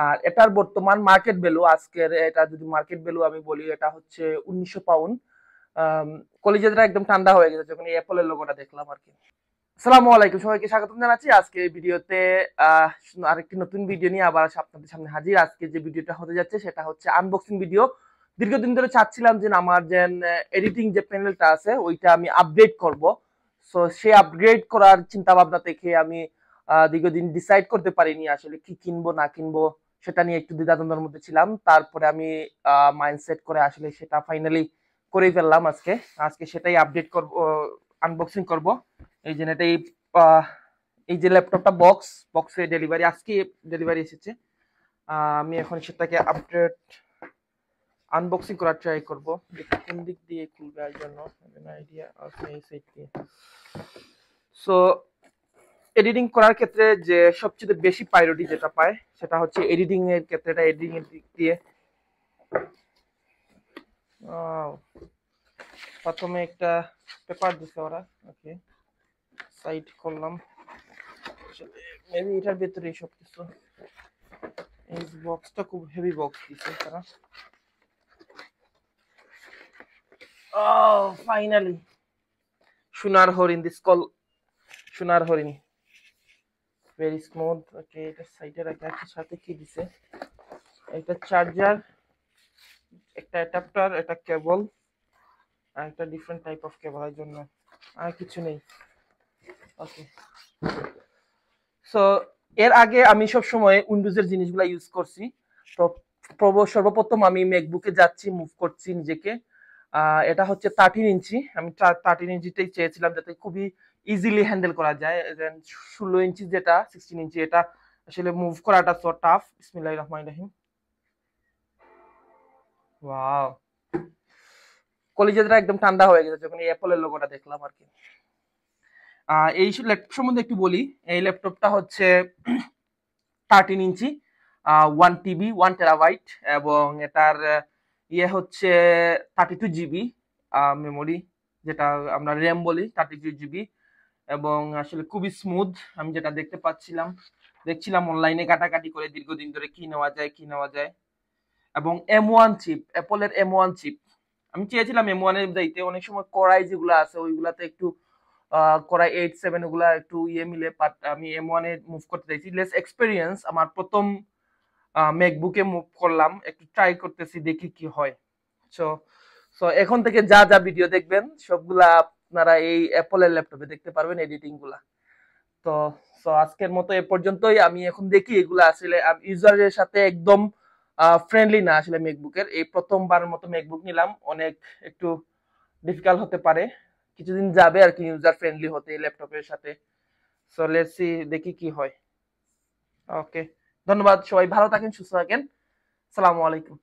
আর এটার বর্তমান market value, আজকের এটা যদি মার্কেট ভ্যালু আমি বলি, এটা হচ্ছে 1900 পাউন্ড। কলিজাটা একদম ঠান্ডা হয়ে গেছে যখন এই অ্যাপলের লোগোটা দেখলাম আর কি। আসসালামু আলাইকুম, সবাইকে স্বাগতম জানাচ্ছি আজকে এই ভিডিওতে। আরেকটি নতুন ভিডিও নিয়ে আবার আপনাদের সামনে হাজির। আজকে যে ভিডিওটা হতে যাচ্ছে সেটা হচ্ছে আনবক্সিং ভিডিও। দীর্ঘদিন ধরে চাচ্ছিলাম যে আমার যে এডিটিং যে প্যানেলটা আছে ওইটা আমি আপডেট করব। সো সেই আপগ্রেড করার চিন্তা ভাবনা থেকে আমি দীর্ঘদিন ডিসাইড করতে পারিনি আসলে কি কিনবো না কিনবো, সেটা নিয়ে একটু দ্বিধাদ্বন্দ্বের মধ্যে ছিলাম। তারপরে আমি মাইন্ডসেট করে আসলে সেটা ফাইনালি করেই ফেললাম। আজকে আজকে সেটাই আপডেট করব, আনবক্সিং করব। এই যে এটাই এই যে ল্যাপটপটা বক্সে ডেলিভারি, আজকে ডেলিভারি এসেছে। আমি এখন সেটাকে আপডেট আনবক্সিং করার ট্রাই করব। দেখি কোন দিক দিয়ে খুলবে, এর জন্য আইডিয়া আছে এই সাইড দিয়ে। সো এডিটিং করার ক্ষেত্রে যে সবচেয়ে বেশি প্রায়োরিটি যেটা পায় সেটা হচ্ছে এডিটিং এর ক্ষেত্রে, এটা এডিটিং এর দিক দিয়ে প্রথমে একটা পেপার দিছে ওরা। ওকে, সাইড করলাম, মেবি এটার ভিতরে সবকিছু। এই বক্সটা খুব হেভি বক্স দিছে তারা। ফাইনালি সোনার হরিণ, দিস কল সোনার হরিণ, ভেরি স্মুথ। ওকে, এটা সাইডে রাখা, সাথে কি দিছে, একটা চার্জার, একটা অ্যাডাপ্টার, একটা কেবল, আর একটা ডিফারেন্ট টাইপ অফ কেবল, এর জন্য আর কিছু নেই। ওকে, সো এর আগে আমি সব সময় উইন্ডোজের জিনিসগুলো ইউজ করছি। তো সর্বপ্রথম আমি ম্যাকবুকে যাচ্ছি, মুভ করছি নিজেকে। এটা হচ্ছে 13 ইঞ্চি। আমি 13 ইঞ্চিটাই চেয়েছিলাম যাতে খুবই ইজিলি হ্যান্ডেল করা যায়। 16 ইঞ্চি যেটা 16 ইঞ্চি, এটা আসলে মুভ করাটা সো টাফ। বিসমিল্লাহির রহমানির রহিম। ওয়াও, কলিজাটা একদম ঠান্ডা হয়ে গেছে যখন এই অ্যাপলের লোগোটা দেখলাম আর কি। এই ল্যাপটপ সম্বন্ধে একটু বলি। এই ল্যাপটপটা হচ্ছে 13 ইঞ্চি, 1 TB 1 TB, এবং এটার ইয়ে হচ্ছে 32 GB মেমোরি, যেটা আমরা র্যাম বলি, 32 GB। এবং আসলে খুবই স্মুথ। আমি যেটা দেখছিলাম অনলাইনে কাটাকাটি করে দীর্ঘদিন ধরে কি নেওয়া যায়। এবং M1 চিপ, অ্যাপলের M1 চিপ। আমি চেয়েছিলাম M1 এর যাইতে। অনেক সময় কোরাই যেগুলো আছে ওইগুলাতে একটু কোরাই 8 7 ওগুলা একটু ইয়ে মিলে, বাট আমি M1 এ মুভ করতে চাইছি। লেস এক্সপেরিয়েন্স, আমার প্রথম ম্যাকবুকে মুভ করলাম, একটু ট্রাই করতেছি, দেখি কি হয়। সো সো এখন থেকে যা যা ভিডিও দেখবেন সবগুলা আপনারা এই অ্যাপলের ল্যাপটপে দেখতে পারবেন, এডিটিং গুলা। তো সো আজকের মতো এ পর্যন্তই। আমি এখন দেখি এগুলা আসলে ইউজারের সাথে একদম ফ্রেন্ডলি না আসলে ম্যাকবুকের। এই প্রথমবারের মতো ম্যাকবুক নিলাম, অনেক একটু ডিফিকাল্ট হতে পারে, কিছুদিন যাবে আর কি ইউজার ফ্রেন্ডলি হতে এই ল্যাপটপের সাথে। সো লেটস সি, দেখি কি হয়। ওকে, ধন্যবাদ, সবাই ভালো থাকেন, সুস্থ থাকেন। আসসালামু আলাইকুম।